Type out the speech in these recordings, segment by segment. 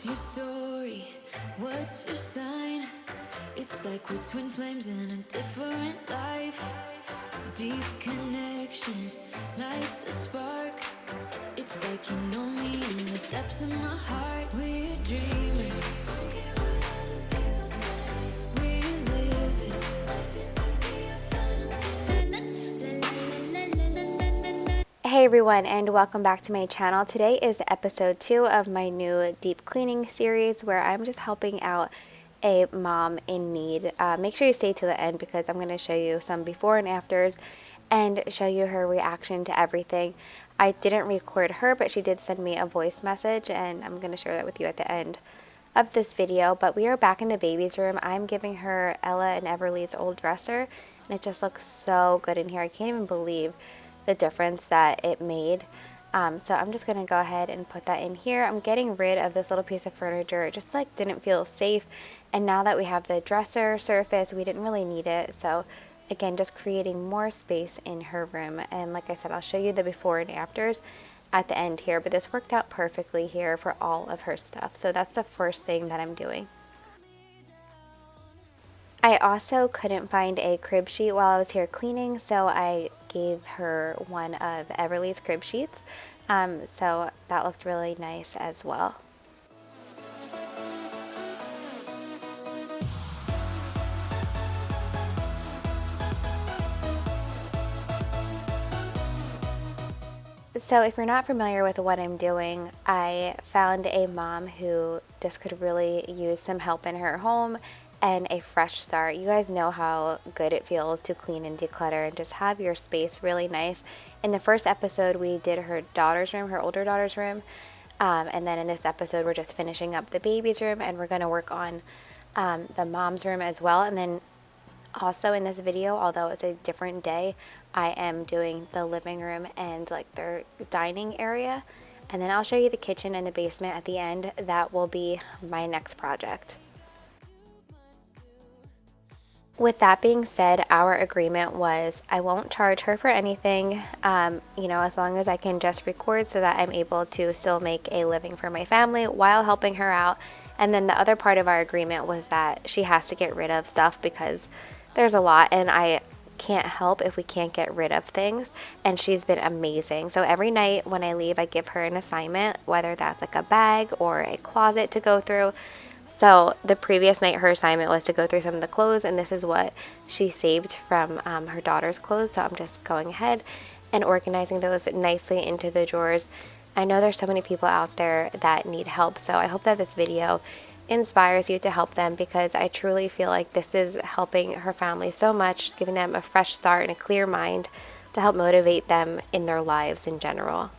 your story? What's your sign? It's like we're twin flames in a different life. Deep connection lights a spark. It's like you know me in the depths of my heart. We're dreamers. Don't care what other people say. We live it like this could be our final day. Hey everyone, and welcome back to my channel. Today is episode 2 of my new deep cleaning series where I'm just helping out a mom in need. Make sure you stay to the end because I'm going to show you some before and afters and show you her reaction to everything. I didn't record her, but she did send me a voice message, and I'm going to share that with you at the end of this video. But we are back in the baby's room. I'm giving her Ella and Everly's old dresser, and it just looks so good in here. I can't even believe the difference that it made. So I'm just going to go ahead and put that in here. I'm getting rid of this little piece of furniture. It just like didn't feel safe. And now that we have the dresser surface, we didn't really need it. So again, just creating more space in her room. And like I said, I'll show you the before and afters at the end here. But this worked out perfectly here for all of her stuff. So that's the first thing that I'm doing. I also couldn't find a crib sheet while I was here cleaning, so I gave her one of Everly's crib sheets. So that looked really nice as well. So if you're not familiar with what I'm doing, I found a mom who just could really use some help in her home and a fresh start. You guys know how good it feels to clean and declutter and just have your space really nice. In the first episode, we did her daughter's room, her older daughter's room. And then in this episode, we're just finishing up the baby's room, and we're going to work on the mom's room as well. And then also in this video, although it's a different day, I am doing the living room and like their dining area. And then I'll show you the kitchen and the basement at the end. That will be my next project. With that being said, our agreement was I won't charge her for anything, as long as I can just record so that I'm able to still make a living for my family while helping her out. And then the other part of our agreement was that she has to get rid of stuff because there's a lot and I can't help if we can't get rid of things. And she's been amazing. So every night when I leave, I give her an assignment, whether that's like a bag or a closet to go through. So the previous night, her assignment was to go through some of the clothes, and this is what she saved from her daughter's clothes. So I'm just going ahead and organizing those nicely into the drawers. I know there's so many people out there that need help, so I hope that this video inspires you to help them, because I truly feel like this is helping her family so much, just giving them a fresh start and a clear mind to help motivate them in their lives in general.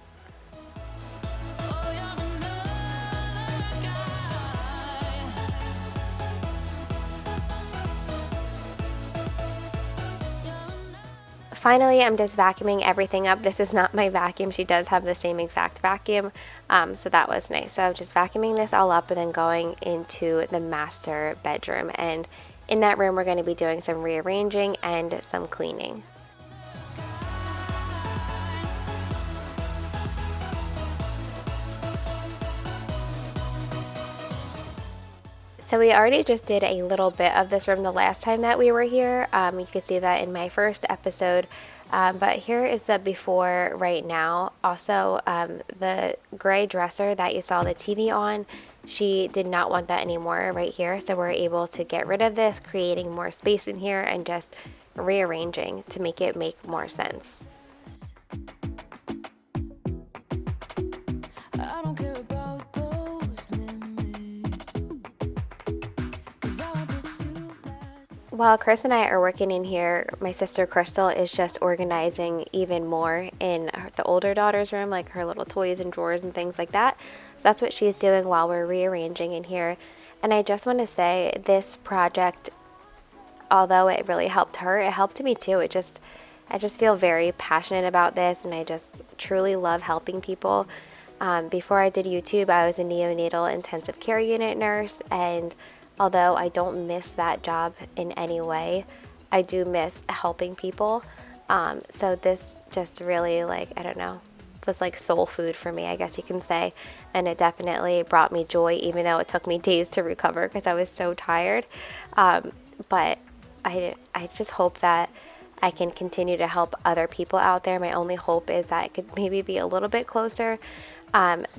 Finally, I'm just vacuuming everything up. This is not my vacuum. She does have the same exact vacuum, so that was nice. So just vacuuming this all up and then going into the master bedroom. And in that room, we're going to be doing some rearranging and some cleaning. So we already just did a little bit of this room the last time that we were here. You could see that in my first episode. But here is the before right now. Also, the gray dresser that you saw the TV on, she did not want that anymore right here. So we're able to get rid of this, creating more space in here and just rearranging to make it make more sense. I don't care about those limits, 'cause I want this to last. While Chris and I are working in here, my sister Crystal is just organizing even more in the older daughter's room, like her little toys and drawers and things like that. So that's what she's doing while we're rearranging in here. And I just want to say this project, although it really helped her, it helped me too. I just feel very passionate about this, and I just truly love helping people. Before I did YouTube, I was a neonatal intensive care unit nurse, and although I don't miss that job in any way, I do miss helping people. So this just really, like, I don't know, was like soul food for me, I guess you can say. And it definitely brought me joy, even though it took me days to recover because I was so tired. But I just hope that I can continue to help other people out there. My only hope is that it could maybe be a little bit closer.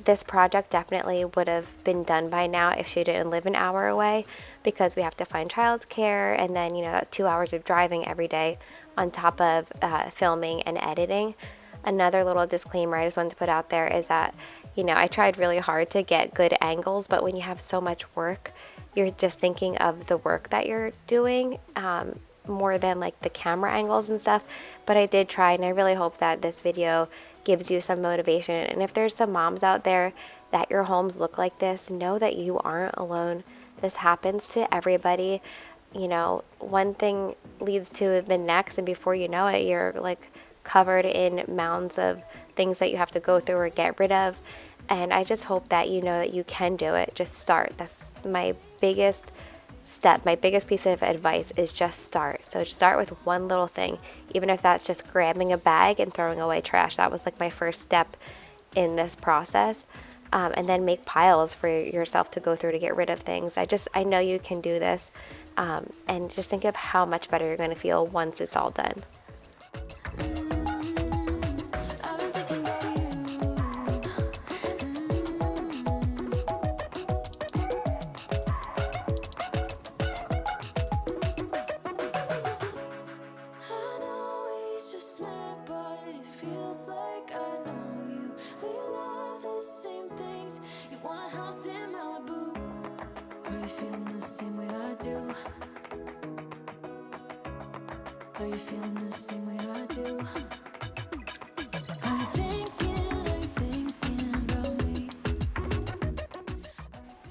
This project definitely would have been done by now if she didn't live an hour away, because we have to find childcare, and then, that's 2 hours of driving every day on top of filming and editing. Another little disclaimer I just wanted to put out there is that, I tried really hard to get good angles, but when you have so much work, you're just thinking of the work that you're doing more than like the camera angles and stuff. But I did try, and I really hope that this video gives you some motivation. And if there's some moms out there that your homes look like this, know that you aren't alone. This happens to everybody. One thing leads to the next, and before you know it, you're like covered in mounds of things that you have to go through or get rid of. And I just hope that you know that you can do it. Just start. That's my biggest step. My biggest piece of advice is just start. So start with one little thing, even if that's just grabbing a bag and throwing away trash. That was like my first step in this process. And then make piles for yourself to go through to get rid of things. I know you can do this. And just think of how much better you're going to feel once it's all done. Are you feeling the same way I do?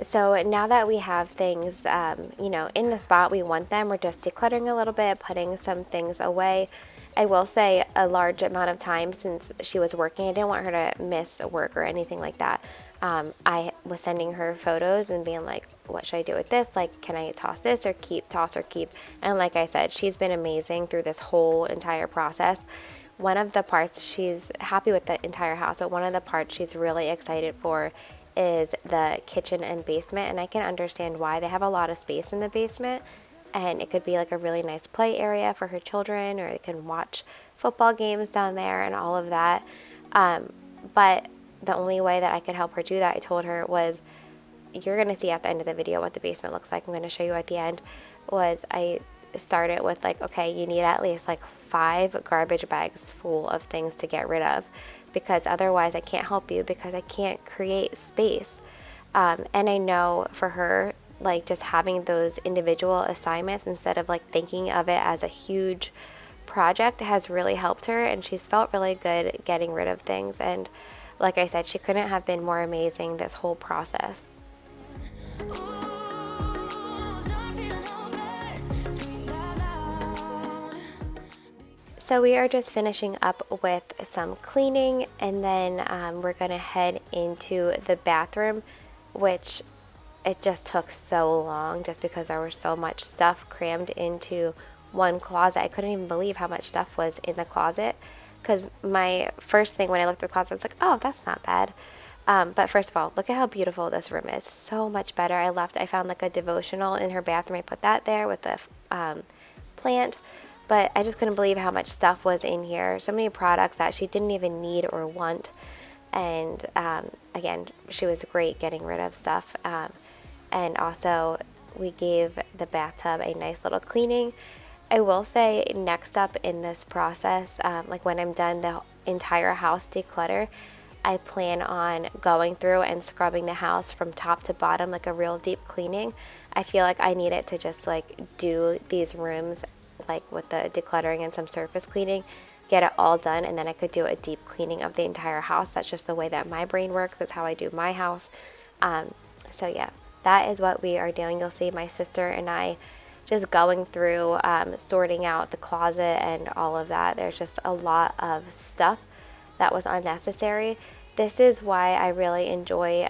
So now that we have things, in the spot we want them, we're just decluttering a little bit, putting some things away. I will say a large amount of time since she was working, I didn't want her to miss work or anything like that. I was sending her photos and being like, what should I do with this? Like, can I toss this or keep, toss or keep? And like I said, she's been amazing through this whole entire process. One of the parts, she's happy with the entire house, but one of the parts she's really excited for is the kitchen and basement. And I can understand why. They have a lot of space in the basement, and it could be like a really nice play area for her children, or they can watch football games down there and all of that. But the only way that I could help her do that, I told her, was, you're going to see at the end of the video what the basement looks like. I'm going to show you at the end. Was I started with like, okay, you need at least like 5 garbage bags full of things to get rid of, because otherwise I can't help you, because I can't create space. And I know for her, like just having those individual assignments instead of like thinking of it as a huge project has really helped her, and she's felt really good getting rid of things. And like I said, she couldn't have been more amazing this whole process. So we are just finishing up with some cleaning, and then we're going to head into the bathroom, which it just took so long just because there was so much stuff crammed into one closet. I couldn't even believe how much stuff was in the closet, because my first thing when I looked at the closet, I was like, oh, that's not bad. But first of all, look at how beautiful this room is. So much better. I found like a devotional in her bathroom. I put that there with the plant. But I just couldn't believe how much stuff was in here. So many products that she didn't even need or want. And again, she was great getting rid of stuff. And also, we gave the bathtub a nice little cleaning. I will say, next up in this process, like when I'm done the entire house declutter, I plan on going through and scrubbing the house from top to bottom, like a real deep cleaning. I feel like I need it to just like do these rooms like with the decluttering and some surface cleaning, get it all done, and then I could do a deep cleaning of the entire house. That's just the way that my brain works. That's how I do my house. So yeah, that is what we are doing. You'll see my sister and I just going through, sorting out the closet and all of that. There's just a lot of stuff that was unnecessary. This is why I really enjoy,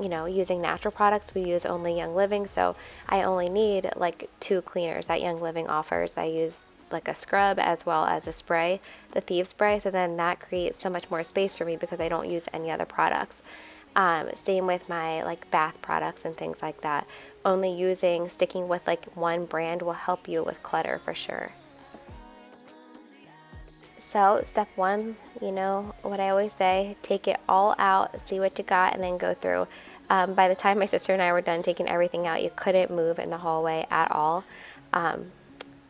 using natural products. We use only Young Living, so I only need like 2 cleaners that Young Living offers. I use like a scrub as well as a spray, the Thieves spray. So then that creates so much more space for me because I don't use any other products. Same with my like bath products and things like that. Only sticking with like one brand will help you with clutter for sure. So step one, you know what I always say, take it all out, see what you got, and then go through. By the time my sister and I were done taking everything out, you couldn't move in the hallway at all.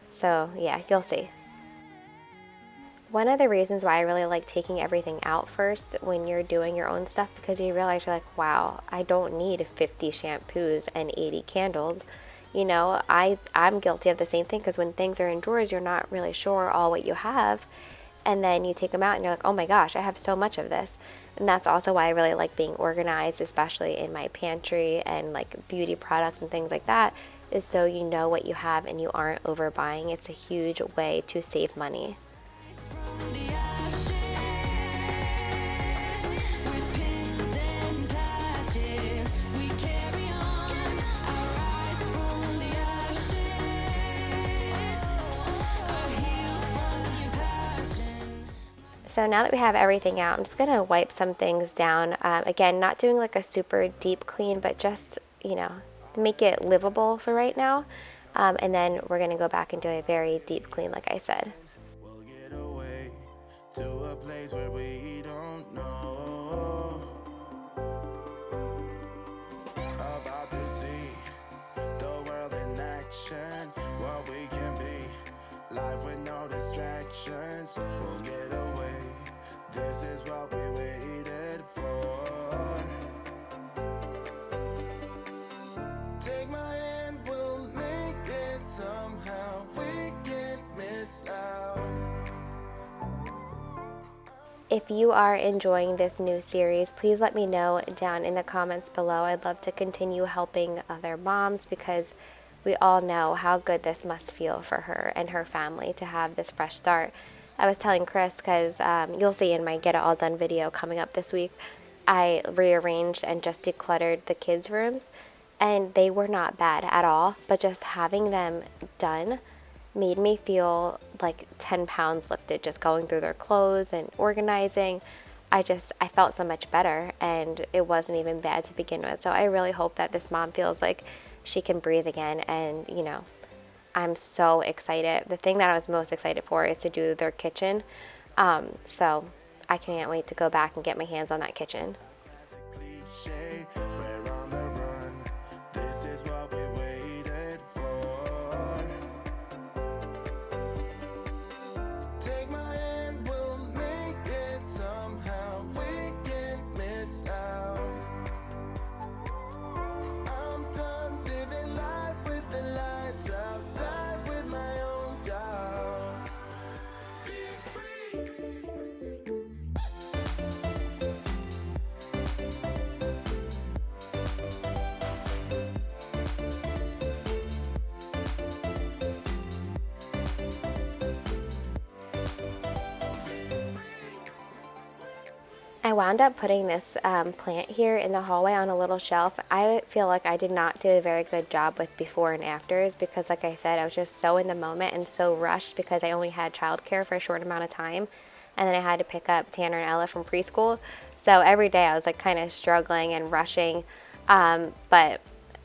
So yeah, you'll see. One of the reasons why I really like taking everything out first when you're doing your own stuff, because you realize you're like, wow, I don't need 50 shampoos and 80 candles. You know, I'm guilty of the same thing, because when things are in drawers, you're not really sure all what you have. And then you take them out and you're like, oh my gosh, I have so much of this. And that's also why I really like being organized, especially in my pantry and like beauty products and things like that, is so you know what you have and you aren't overbuying. It's a huge way to save money. From the ashes, with pins and patches, we carry on. I rise from the ashes, I heal from your passion. So now that we have everything out, I'm just going to wipe some things down. Again, not doing like a super deep clean, but just, you know, make it livable for right now. And then we're going to go back and do a very deep clean, like I said. We'll get away to a place where we don't know. About to see the world in action, what we can be, life with no distractions. We'll get away, this is what we waited for. Take my hand, we'll make it somehow, we can't miss out. If you are enjoying this new series, please let me know down in the comments below. I'd love to continue helping other moms, because we all know how good this must feel for her and her family to have this fresh start. I was telling Chris, because you'll see in my Get It All Done video coming up this week, I rearranged and just decluttered the kids' rooms, and they were not bad at all, but just having them done made me feel like 10 pounds lifted, just going through their clothes and organizing. I felt so much better, and it wasn't even bad to begin with. So I really hope that this mom feels like she can breathe again. And, you know, I'm so excited. The thing that I was most excited for is to do their kitchen. So I can't wait to go back and get my hands on that kitchen. Cliche, we're on the run, this is what we waited for. Take my hand, we'll make it somehow, we can't miss out. I'm done living life with the lights out, die with my own doubts. Be free. I wound up putting this plant here in the hallway on a little shelf. I feel like I did not do a very good job with before and afters, because like I said, I was just so in the moment and so rushed, because I only had childcare for a short amount of time, and then I had to pick up Tanner and Ella from preschool. So every day I was like kind of struggling and rushing, but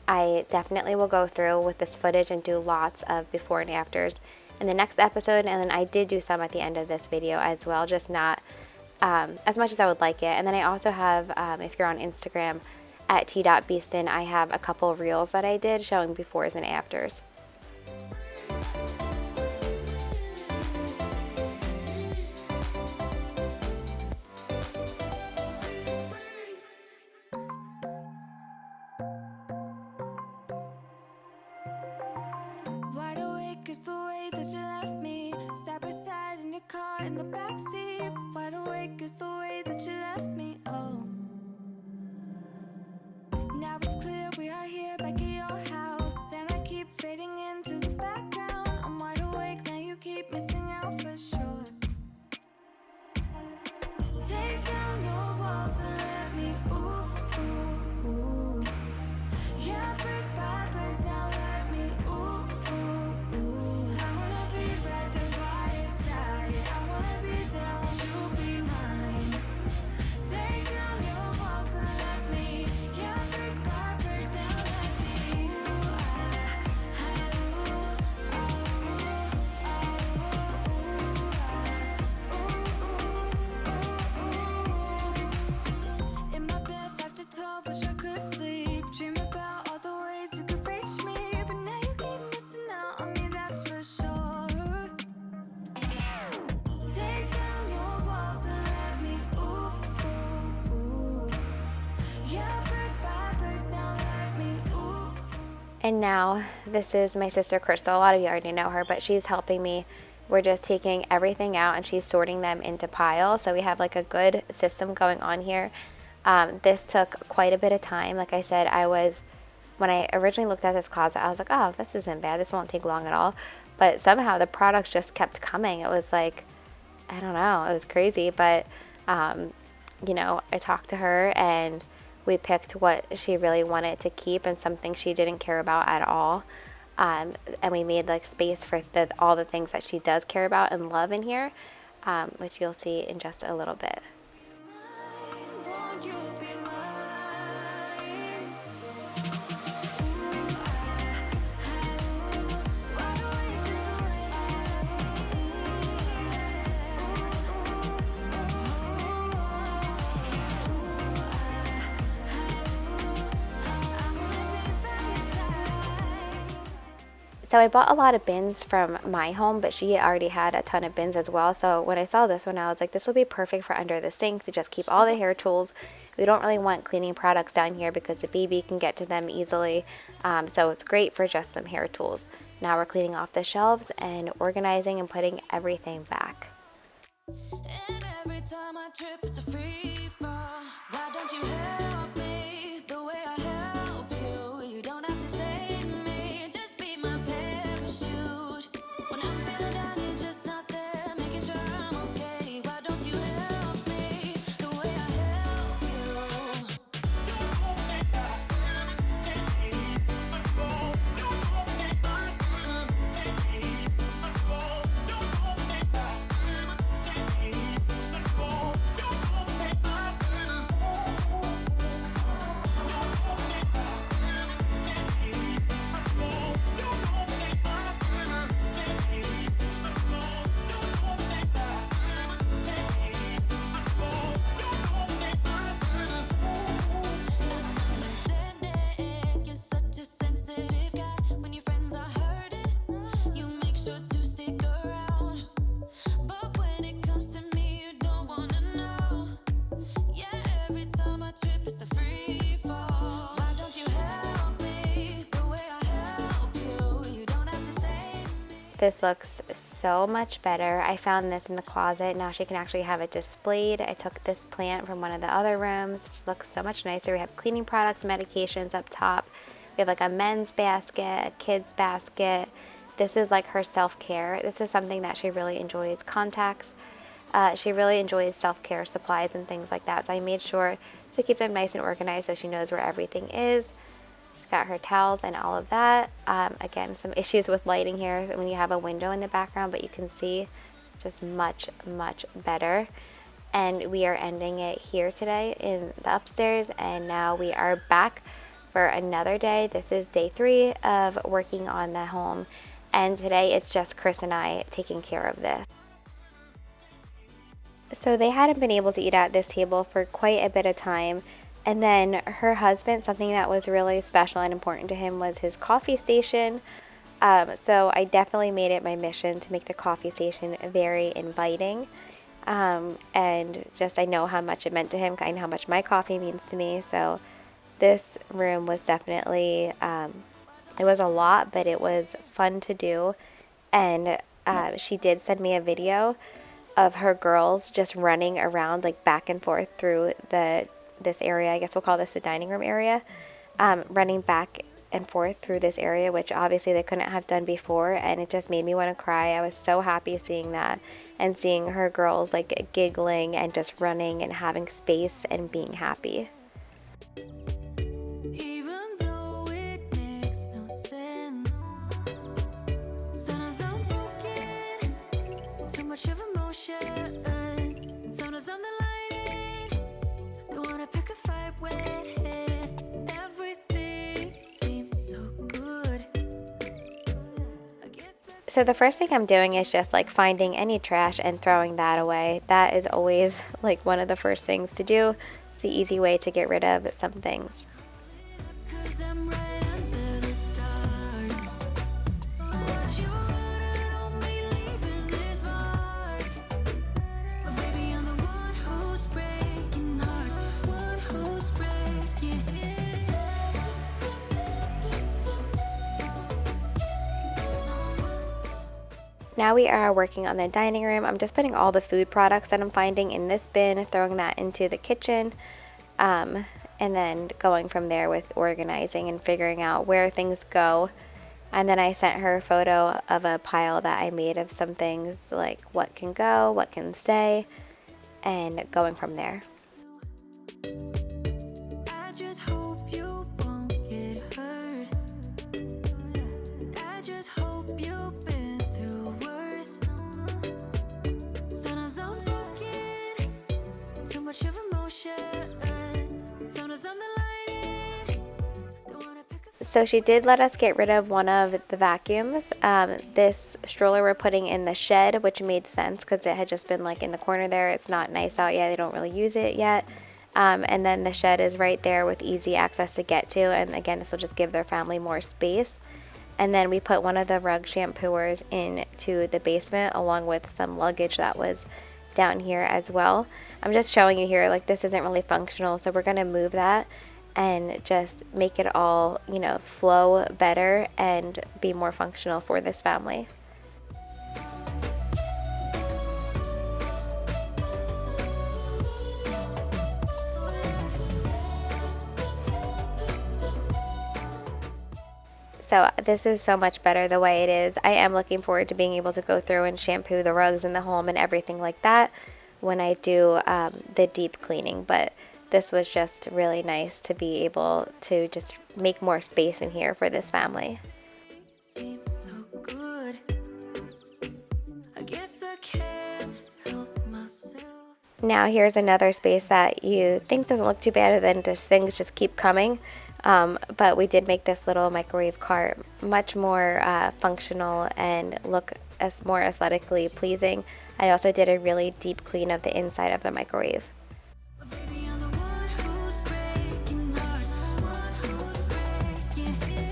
I definitely will go through with this footage and do lots of before and afters in the next episode. And then I did do some at the end of this video as well, just not as much as I would like it. And then I also have, if you're on Instagram at t.beaston, I have a couple of reels that I did showing befores and afters. Wide awake is the way that you left me, side by side in your car in the backseat. Wide awake is the way that you left me, oh. Now it's clear we are here back at your house, and I keep fading And now this is my sister Crystal. A lot of you already know her, but she's helping me. We're just taking everything out and she's sorting them into piles. So we have like a good system going on here. This took quite a bit of time. Like I said, when I originally looked at this closet, I was like, oh, this isn't bad. This won't take long at all. But somehow the products just kept coming. It was like, I don't know, it was crazy. But, you know, I talked to her and we picked what she really wanted to keep and something she didn't care about at all. And we made like space for all the things that she does care about and love in here, which you'll see in just a little bit. Won't you be mine? So I bought a lot of bins from my home, but she already had a ton of bins as well. So when I saw this one, I was like, this will be perfect for under the sink to just keep all the hair tools. We don't really want cleaning products down here because the baby can get to them easily. So it's great for just some hair tools. Now we're cleaning off the shelves and organizing and putting everything back. And every time I trip, it's a free fall. Why don't you help me the way I help you? You don't have to save me, just be my parachute. When I'm feeling down, you're just not there, making sure I'm okay. Why don't you help me the way I help you? You're such a sensitive guy. When your friends are hurting, you make sure to stick around. But when it comes to me, you don't wanna know. Yeah, every time I trip, it's a free fall. Why don't you help me the way I help you? You don't have to save me. This looks so much better. I found this in the closet. Now she can actually have it displayed. I took this plant from one of the other rooms. It just looks so much nicer. We have cleaning products, medications up top. We have like a men's basket, a kid's basket. This is like her self-care. This is something that she really enjoys. Contacts. She really enjoys self-care supplies and things like that. So I made sure to keep them nice and organized so she knows where everything is. She's got her towels and all of that. Again, some issues with lighting here when you have a window in the background, but you can see just much, much better. And we are ending it here today in the upstairs, and now we are back for another day. This is day 3 of working on the home, and today it's just Chris and I taking care of this. So they hadn't been able to eat at this table for quite a bit of time. And then her husband, something that was really special and important to him was his coffee station. So I definitely made it my mission to make the coffee station very inviting. And just I know how much it meant to him. I know how much my coffee means to me. So this room was definitely, it was a lot, but it was fun to do. And she did send me a video of her girls just running around like back and forth through this area. I guess we'll call this the dining room area, running back and forth through this area, which obviously they couldn't have done before, and it just made me want to cry. I was so happy seeing that and seeing her girls like giggling and just running and having space and being happy. Even though it makes no sense, sometimes I'm broken, too much of emotion. Sometimes I'm the lighting, don't wanna pick a fight with everything seems so good. So the first thing I'm doing is just like finding any trash and throwing that away. That is always like one of the first things to do. It's the easy way to get rid of some things. 'Cause I'm right under the stars. Would you run on me leaving this mark? But baby, I'm the one who's breaking hearts, one who's breaking. Now we are working on the dining room. I'm just putting all the food products that I'm finding in this bin, throwing that into the kitchen, and then going from there with organizing and figuring out where things go. And then I sent her a photo of a pile that I made of some things, like what can go, what can stay, and going from there. I just hope you won't get hurt. I just hope you've been through worse. Sometimes I'm broken, too much of emotion. Sometimes I'm the light. Don't wanna pick a So she did let us get rid of one of the vacuums. This stroller we're putting in the shed, which made sense because it had just been like in the corner there. It's not nice out yet. They don't really use it yet. And then the shed is right there with easy access to get to. And again, this will just give their family more space. And then we put one of the rug shampooers into the basement along with some luggage that was down here as well. I'm just showing you here, like this isn't really functional. So we're going to move that and just make it all, you know, flow better and be more functional for this family. So this is so much better the way it is. I am looking forward to being able to go through and shampoo the rugs in the home and everything like that when I do the deep cleaning. But this was just really nice to be able to just make more space in here for this family. seems so good. I guess I can't help myself. Now here's another space that you think doesn't look too bad, and then these things just keep coming. But we did make this little microwave cart much more functional and look more aesthetically pleasing. I also did a really deep clean of the inside of the microwave. But baby, I'm the one who's breaking hearts, one who's breaking hearts.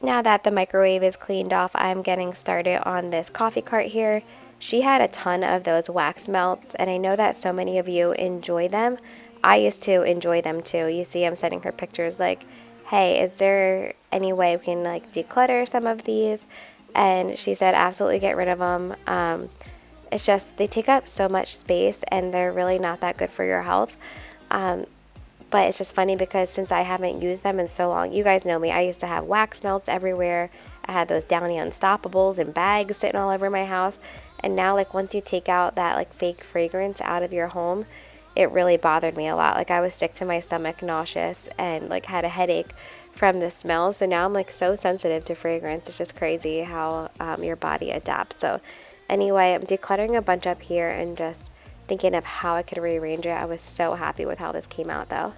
Now that the microwave is cleaned off, I'm getting started on this coffee cart here. She had a ton of those wax melts, and I know that so many of you enjoy them. I used to enjoy them too. You see I'm sending her pictures like, hey, is there any way we can like declutter some of these? And she said absolutely get rid of them. It's just they take up so much space and they're really not that good for your health. But it's just funny because since I haven't used them in so long, you guys know me, I used to have wax melts everywhere. I had those Downy Unstoppables in bags sitting all over my house. And now like once you take out that like fake fragrance out of your home, it really bothered me a lot. Like I was sick to my stomach, nauseous, and like had a headache from the smell. So now I'm like so sensitive to fragrance. It's just crazy how your body adapts. So anyway, I'm decluttering a bunch up here and just thinking of how I could rearrange it. I was so happy with how this came out though.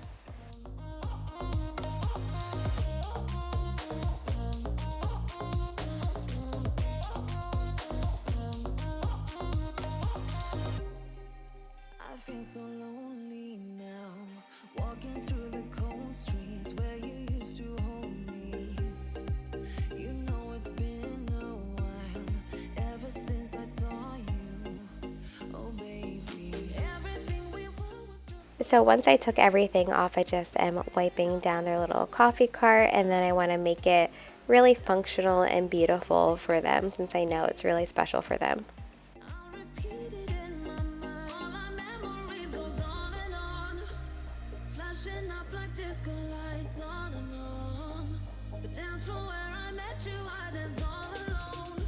I feel so lonely now, walking through the cold streets where you used to hold me. You know it's been a while, ever since I saw you. Oh baby, everything we were was just So once I took everything off, I just am wiping down their little coffee cart, and then I want to make it really functional and beautiful for them since I know it's really special for them. I'll repeat it in my mind. All our memories goes on and on, flashing up like disco lights on and on. The dance floor where I met you, I dance all alone.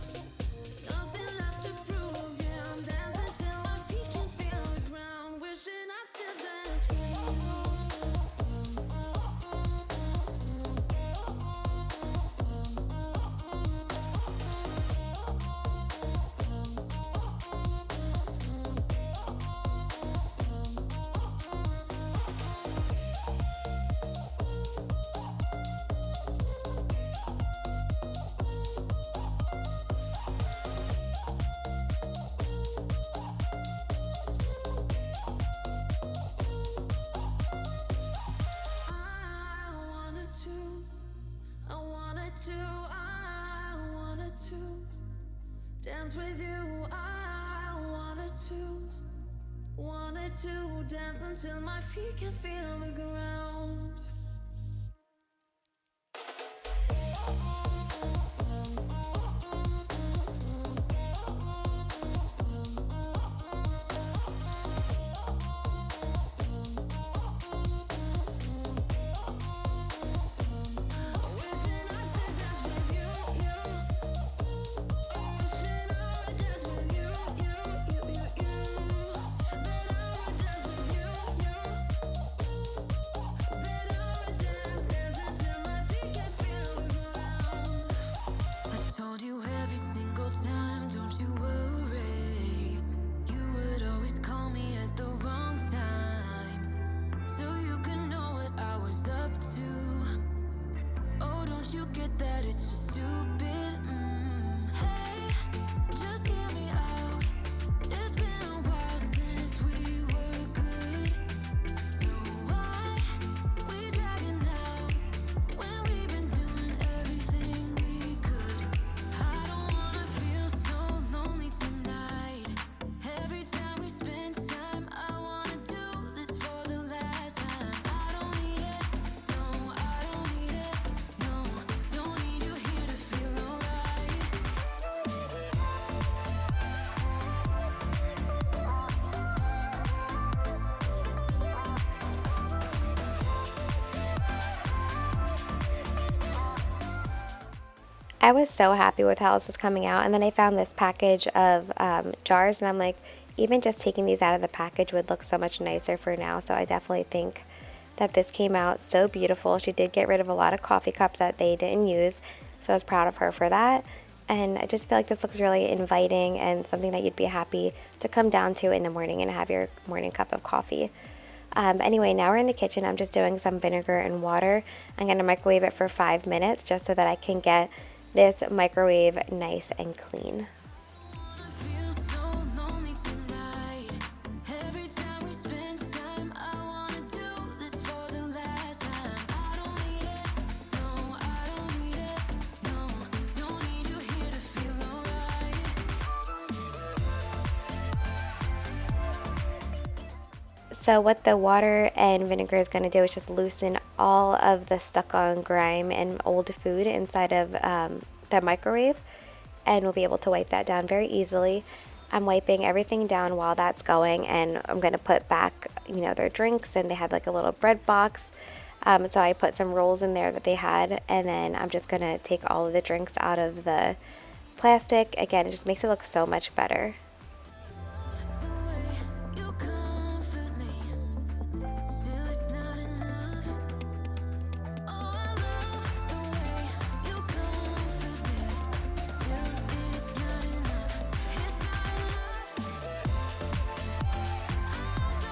Nothing left to prove, yeah, I'm dancing till my feet can feel the ground, wishing I still dance with you. dance with you. I wanted to dance until my feet can feel the ground. Told you every single time, don't you worry. You would always call me at the wrong time, so you can know what I was up to. Oh, don't you get that? It's just stupid. Hey, just hear me out. It's been a while since we were good, so why we dragging out when we've been doing everything we could? I don't wanna feel so lonely tonight. Every time we spend time, I wanna do this for the last time. I don't need it, no, I don't need it, no, don't need you here to feel alright. I was so happy with how this was coming out, and then I found this package of jars, and I'm like, even just taking these out of the package would look so much nicer for now. So I definitely think that this came out so beautiful. She did get rid of a lot of coffee cups that they didn't use, so I was proud of her for that. And I just feel like this looks really inviting and something that you'd be happy to come down to in the morning and have your morning cup of coffee. Anyway, now we're in the kitchen. I'm just doing some vinegar and water. I'm going to microwave it for 5 minutes just so that I can get this microwave nice and clean. I feel so lonely tonight. Every time we spend time, I wanna do this for the last time. I don't need it, no, I don't need it, no, don't need you here to feel alright. So what the water and vinegar is going to do is just loosen all of the stuck on grime and old food inside of the microwave, and we'll be able to wipe that down very easily. I'm wiping everything down while that's going, and I'm going to put back, their drinks, and they had like a little bread box. So I put some rolls in there that they had, and then I'm just going to take all of the drinks out of the plastic. Again, it just makes it look so much better. The way you comfort me, still it's not enough. Oh, I love the way you comfort me, still it's not enough. It's not enough. I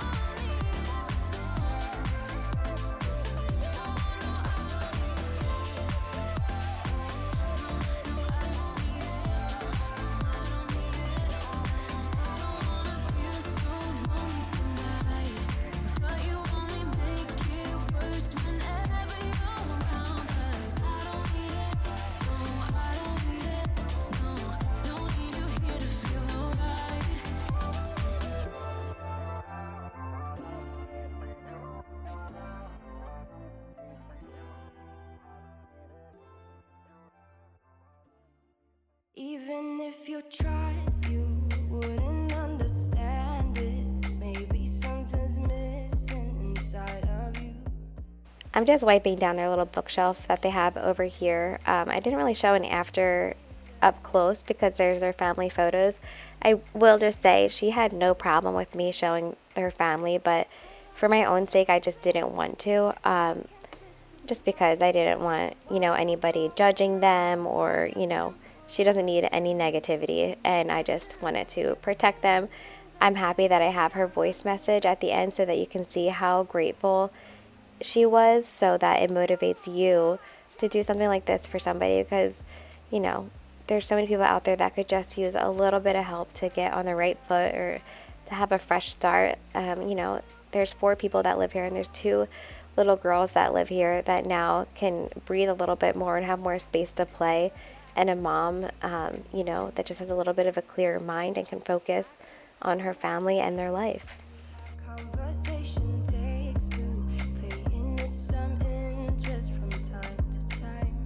don't need it, feel so lonely tonight, but you only make it worse whenever you're around. 'Cause I don't need it, no, I don't need it, no, don't need you here to feel alright. Even if you tried, you wouldn't understand it. Maybe something's missing inside of you. I'm just wiping down their little bookshelf that they have over here. I didn't really show an after up close because there's their family photos. I will just say she had no problem with me showing her family, but for my own sake, I just didn't want to. Just because I didn't want, anybody judging them, or, she doesn't need any negativity, and I just wanted to protect them. I'm happy that I have her voice message at the end so that you can see how grateful she was, so that it motivates you to do something like this for somebody, because, there's so many people out there that could just use a little bit of help to get on the right foot or to have a fresh start. There's 4 people that live here, and there's 2 little girls that live here that now can breathe a little bit more and have more space to play. and a mom, you know, that just has a little bit of a clearer mind and can focus on her family and their life. Conversation takes two, paying it some interest from time to time.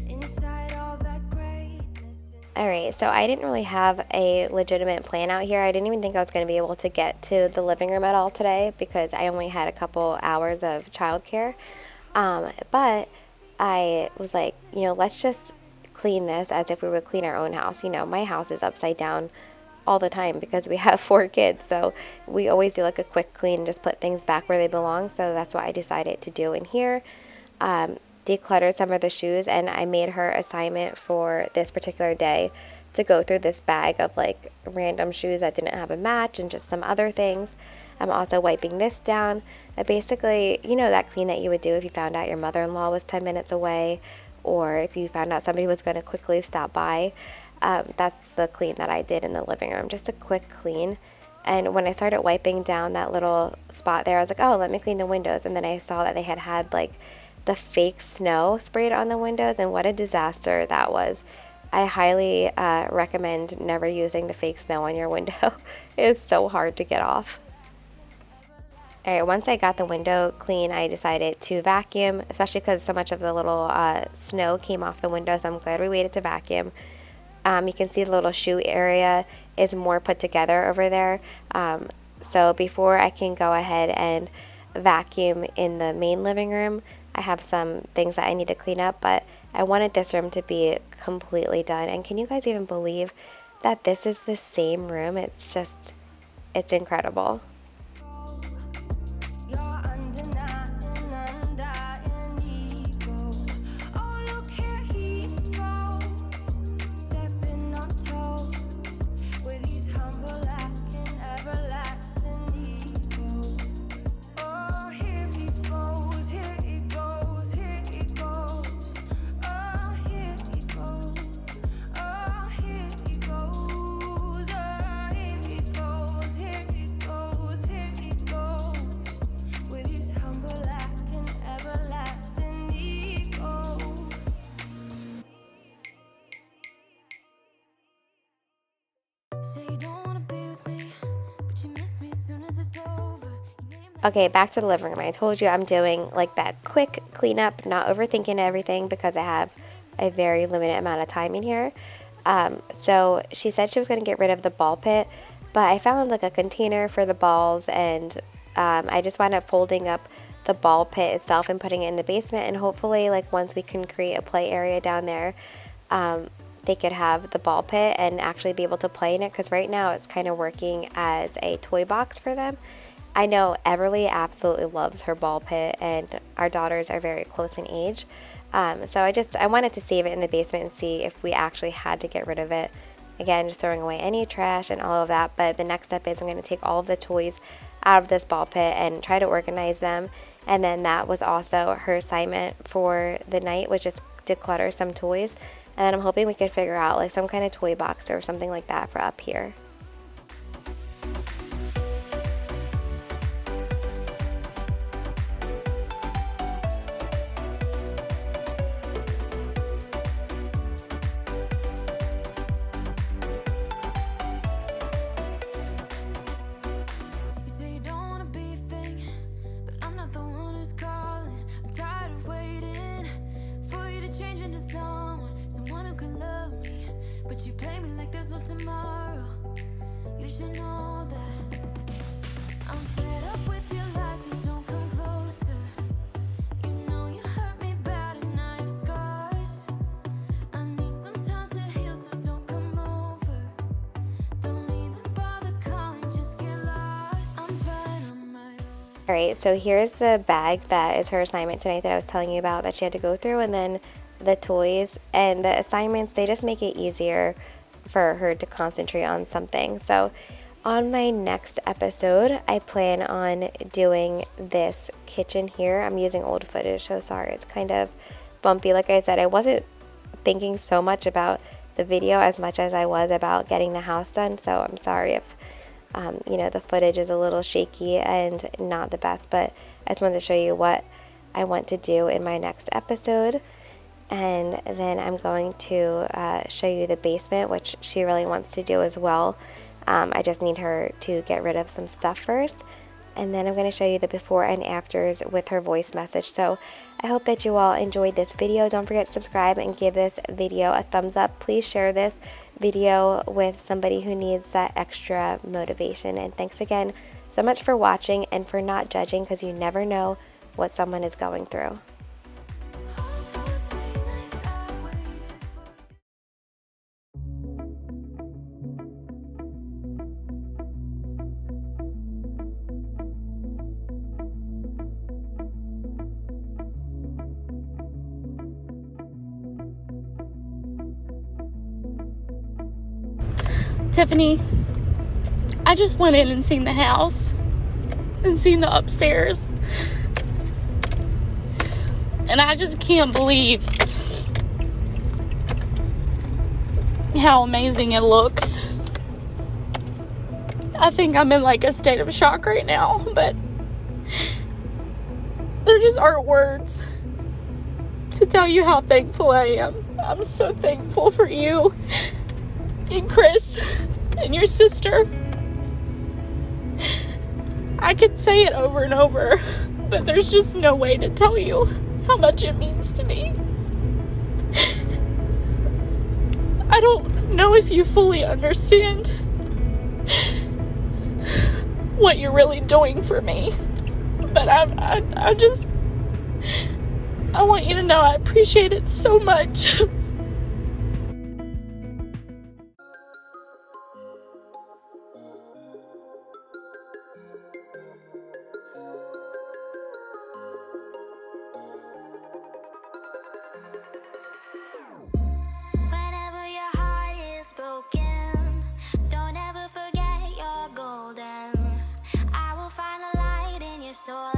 Inside all that greatness. Alright, so I didn't really have a legitimate plan out here. I didn't even think I was going to be able to get to the living room at all today because I only had a couple hours of childcare. But I was like, you know, let's just clean this as if we would clean our own house. You know, my house is upside down all the time because we have 4 kids, so we always do like a quick clean, just put things back where they belong. So that's what I decided to do in here. Decluttered some of the shoes, and I made her assignment for this particular day to go through this bag of like random shoes that didn't have a match and just some other things. I'm also wiping this down. Basically, you know, that clean that you would do if you found out your mother-in-law was 10 minutes away, or if you found out somebody was going to quickly stop by. That's the clean that I did in the living room, just a quick clean. And when I started wiping down that little spot there, I was like, oh, let me clean the windows. And then I saw that they had like the fake snow sprayed on the windows, and what a disaster that was. I highly recommend never using the fake snow on your window. It's so hard to get off. Alright, once I got the window clean, I decided to vacuum, especially because so much of the little snow came off the window, so I'm glad we waited to vacuum. You can see the little shoe area is more put together over there. So before I can go ahead and vacuum in the main living room, I have some things that I need to clean up, but I wanted this room to be completely done. And can you guys even believe that this is the same room? It's incredible. Okay, back to the living room. I told you I'm doing like that quick cleanup, not overthinking everything because I have a very limited amount of time in here. So she said she was going to get rid of the ball pit, but I found like a container for the balls, and I just wound up folding up the ball pit itself and putting it in the basement, and hopefully like once we can create a play area down there, they could have the ball pit and actually be able to play in it, because right now it's kind of working as a toy box for them. I know Everly absolutely loves her ball pit, and our daughters are very close in age. So I wanted to save it in the basement and see if we actually had to get rid of it. Again, just throwing away any trash and all of that. But the next step is I'm going to take all of the toys out of this ball pit and try to organize them. And then that was also her assignment for the night, was just declutter some toys. And then I'm hoping we could figure out like some kind of toy box or something like that for up here. Alright, so here's the bag that is her assignment tonight that I was telling you about that she had to go through, and then the toys and the assignments, they just make it easier for her to concentrate on something. So on my next episode, I plan on doing this kitchen here. I'm using old footage, so sorry, it's kind of bumpy. Like I said, I wasn't thinking so much about the video as much as I was about getting the house done, so I'm sorry if the footage is a little shaky and not the best, but I just wanted to show you what I want to do in my next episode. and then I'm going to show you the basement, which she really wants to do as well. I just need her to get rid of some stuff first, and then I'm going to show you the before and afters with her voice message. So I hope that you all enjoyed this video. Don't forget to subscribe and give this video a thumbs up. Please share this video with somebody who needs that extra motivation. And thanks again so much for watching and for not judging, because you never know what someone is going through. Tiffani, I just went in and seen the house and seen the upstairs, and I just can't believe how amazing it looks. I think I'm in like a state of shock right now, but there just aren't words to tell you how thankful I am. I'm so thankful for you and Chris and your sister. I could say it over and over, but there's just no way to tell you how much it means to me. I don't know if you fully understand what you're really doing for me, but I want you to know I appreciate it so much. Whenever your heart is broken, don't ever forget you're golden. I will find a light in your soul.